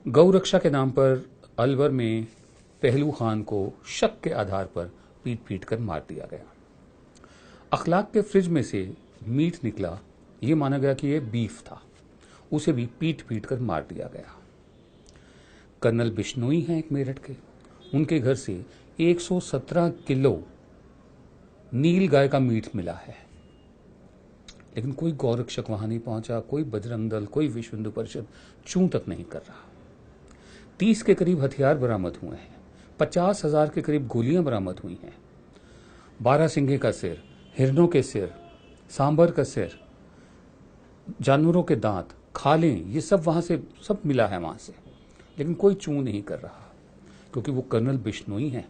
गौरक्षा के नाम पर अलवर में पहलू खान को शक के आधार पर पीट पीट कर मार दिया गया। अखलाक के फ्रिज में से मीट निकला, ये माना गया कि यह बीफ था, उसे भी पीट पीट कर मार दिया गया। कर्नल बिश्नोई हैं एक मेरठ के, उनके घर से 117 किलो नील गाय का मीट मिला है, लेकिन कोई गौरक्षक वहां नहीं पहुंचा, कोई बजरंग दल, कोई विश्व हिंदू परिषद चूं तक नहीं कर रहा। 30 के करीब हथियार बरामद हुए हैं, 50,000 के करीब गोलियां बरामद हुई हैं, 12 सिंघे का सिर, हिरणों के सिर, सांबर का सिर, जानवरों के दांत, खालें, ये सब वहां से सब मिला है वहां से, लेकिन कोई चूं नहीं कर रहा, क्योंकि वो कर्नल बिश्नोई हैं।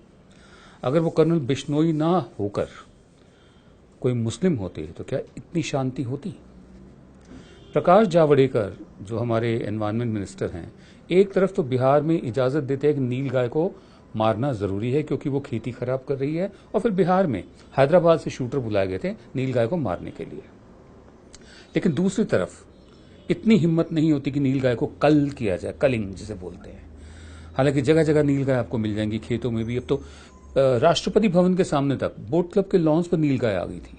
अगर वो कर्नल बिश्नोई ना होकर कोई मुस्लिम होते तो क्या इतनी शांति होती? प्रकाश जावड़ेकर जो हमारे एनवायरनमेंट मिनिस्टर हैं, एक तरफ तो बिहार में इजाजत देते हैं कि नील गाय को मारना जरूरी है क्योंकि वो खेती खराब कर रही है, और फिर बिहार में हैदराबाद से शूटर बुलाए गए थे नील गाय को मारने के लिए। लेकिन दूसरी तरफ इतनी हिम्मत नहीं होती कि नील गाय को कल किया जाए, कलिंग जिसे बोलते हैं। हालांकि जगह जगह नील गाय आपको मिल जाएंगी, खेतों में भी। अब तो राष्ट्रपति भवन के सामने तक बोट क्लब के लॉन्स पर नील गाय आ गई थी।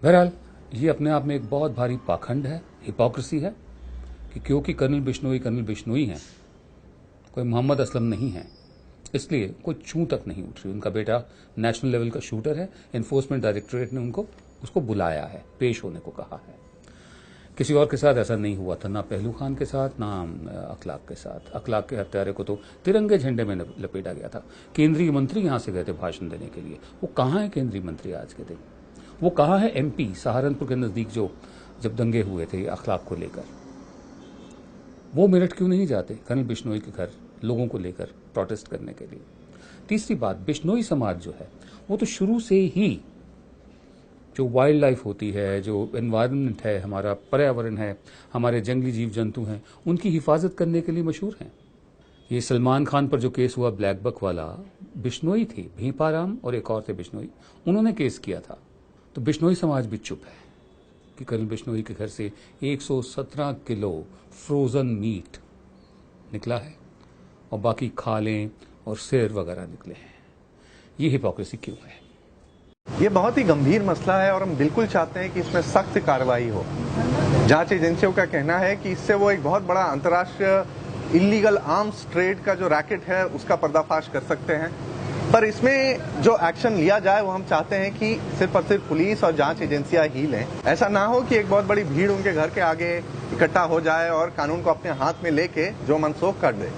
बहरहाल ये अपने आप में एक बहुत भारी पाखंड है, हिपोक्रेसी है कि क्योंकि कर्नल बिश्नोई हैं, कोई मोहम्मद असलम नहीं है, इसलिए कोई चूं तक नहीं उठ रही। उनका बेटा नेशनल लेवल का शूटर है, एनफोर्समेंट डायरेक्टोरेट ने उसको बुलाया है, पेश होने को कहा है। किसी और के साथ ऐसा नहीं हुआ था, ना पहलू खान के साथ, ना अखलाक के साथ। अखलाक के हत्यारे को तो तिरंगे झंडे में लपेटा गया था। केंद्रीय मंत्री यहां से गए थे भाषण देने के लिए, वो कहां है केंद्रीय मंत्री आज के दिन? वो कहां है एमपी सहारनपुर के नजदीक जो जब दंगे हुए थे अखलाक को लेकर? वो मेरठ क्यों नहीं जाते कर्नल बिश्नोई के घर लोगों को लेकर प्रोटेस्ट करने के लिए? तीसरी बात, बिश्नोई समाज जो है वो तो शुरू से ही जो वाइल्ड लाइफ होती है, जो एनवायरनमेंट है, हमारा पर्यावरण है, हमारे जंगली जीव जंतु हैं, उनकी हिफाजत करने के लिए मशहूर हैं। ये सलमान खान पर जो केस हुआ ब्लैक बक वाला, बिश्नोई थी, भीपाराम और एक और थे बिश्नोई, उन्होंने केस किया था। तो बिश्नोई समाज भी चुप है कि कर्नल बिश्नोई के घर से 117 किलो फ्रोजन मीट निकला है और बाकी खालें और सिर वगैरह निकले हैं। ये हिपोक्रेसी क्यों है? ये बहुत ही गंभीर मसला है और हम बिल्कुल चाहते हैं कि इसमें सख्त कार्रवाई हो। जांच एजेंसियों का कहना है कि इससे वो एक बहुत बड़ा अंतर्राष्ट्रीय इलीगल आर्म्स ट्रेड का जो रैकेट है उसका पर्दाफाश कर सकते हैं। पर इसमें जो एक्शन लिया जाए वो हम चाहते हैं कि सिर्फ और सिर्फ पुलिस और जांच एजेंसियां ही लें। ऐसा ना हो कि एक बहुत बड़ी भीड़ उनके घर के आगे इकट्ठा हो जाए और कानून को अपने हाथ में लेके जो मनसोख कर दे,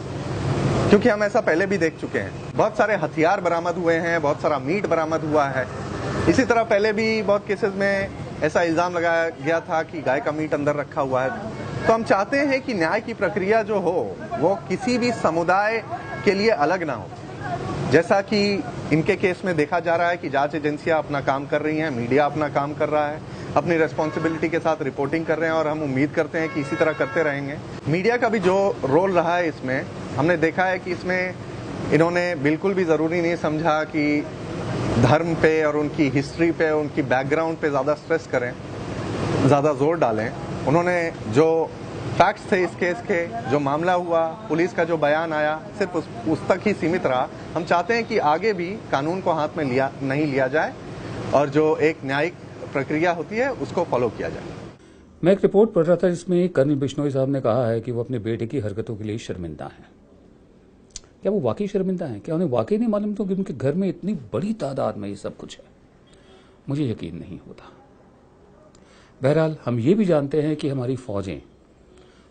क्योंकि हम ऐसा पहले भी देख चुके हैं। बहुत सारे हथियार बरामद हुए हैं, बहुत सारा मीट बरामद हुआ है। इसी तरह पहले भी बहुत केसेस में ऐसा इल्जाम लगाया गया था कि गाय का मीट अंदर रखा हुआ है। तो हम चाहते हैं कि न्याय की प्रक्रिया जो हो वो किसी भी समुदाय के लिए अलग ना हो। जैसा कि इनके केस में देखा जा रहा है कि जांच एजेंसियां अपना काम कर रही हैं, मीडिया अपना काम कर रहा है, अपनी रेस्पॉन्सिबिलिटी के साथ रिपोर्टिंग कर रहे हैं, और हम उम्मीद करते हैं कि इसी तरह करते रहेंगे। मीडिया का भी जो रोल रहा है इसमें, हमने देखा है कि इसमें इन्होंने बिल्कुल भी जरूरी नहीं समझा कि धर्म पे और उनकी हिस्ट्री पे, उनकी बैकग्राउंड पे ज्यादा स्ट्रेस करें, ज्यादा जोर डालें। उन्होंने जो फैक्ट्स थे इस केस के, जो मामला हुआ, पुलिस का जो बयान आया, सिर्फ उस तक ही सीमित रहा। हम चाहते हैं कि आगे भी कानून को हाथ में नहीं लिया जाए और जो एक न्यायिक प्रक्रिया होती है उसको फॉलो किया जाए। मैं एक रिपोर्ट पढ़ रहा था जिसमें कर्नल बिश्नोई साहब ने कहा है कि वो अपने बेटे की हरकतों के लिए शर्मिंदा हैं। क्या वो वाकई शर्मिंदा हैं? क्या उन्हें वाकई नहीं मालूम था कि उनके घर में इतनी बड़ी तादाद में ये सब कुछ है? मुझे यकीन नहीं होता। बहरहाल हम ये भी जानते हैं कि हमारी फौजें,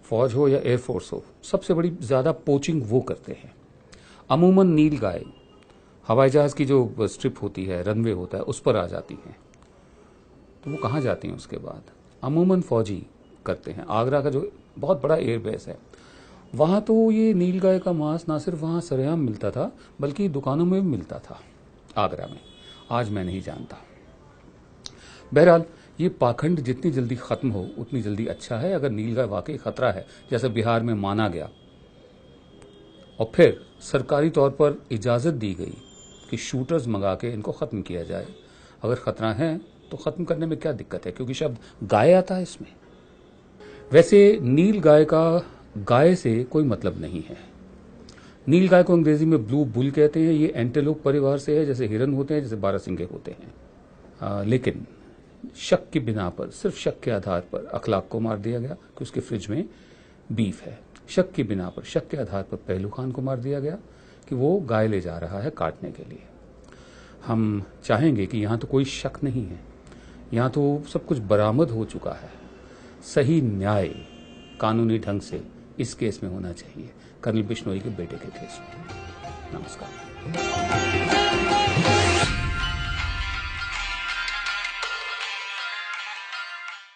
फौज हो या एयरफोर्स हो, सबसे बड़ी ज्यादा पोचिंग वो करते हैं। अमूमन नील गाय हवाई जहाज की जो स्ट्रिप होती है, रनवे होता है, उस पर आ जाती हैं। तो वो कहाँ जाती हैं उसके बाद? अमूमन फौजी करते हैं। आगरा का जो बहुत बड़ा एयरबेस है, वहां तो ये नील गाय का मांस ना सिर्फ वहां सरेआम मिलता था बल्कि दुकानों में भी मिलता था आगरा में। आज मैं नहीं जानता। बहरहाल ये पाखंड जितनी जल्दी खत्म हो उतनी जल्दी अच्छा है। अगर नील गाय वाकई खतरा है, जैसे बिहार में माना गया, और फिर सरकारी तौर पर इजाजत दी गई कि शूटर्स मंगा के इनको खत्म किया जाए, अगर खतरा है तो खत्म करने में क्या दिक्कत है? क्योंकि शब्द गाय आता है इसमें। वैसे नील गाय का गाय से कोई मतलब नहीं है। नील गाय को अंग्रेजी में ब्लू बुल कहते हैं। ये एंटेलोप परिवार से है, जैसे हिरन होते हैं, जैसे बारहसिंगे होते हैं। लेकिन शक की बिना पर, सिर्फ शक के आधार पर अखलाक को मार दिया गया कि उसके फ्रिज में बीफ है। शक की बिना पर, शक के आधार पर पहलू खान को मार दिया गया कि वो गाय ले जा रहा है काटने के लिए। हम चाहेंगे कि यहाँ तो कोई शक नहीं है, यहाँ तो सब कुछ बरामद हो चुका है। सही न्याय कानूनी ढंग से इस केस में होना चाहिए, कर्नल बिश्नोई के बेटे के केस में। नमस्कार।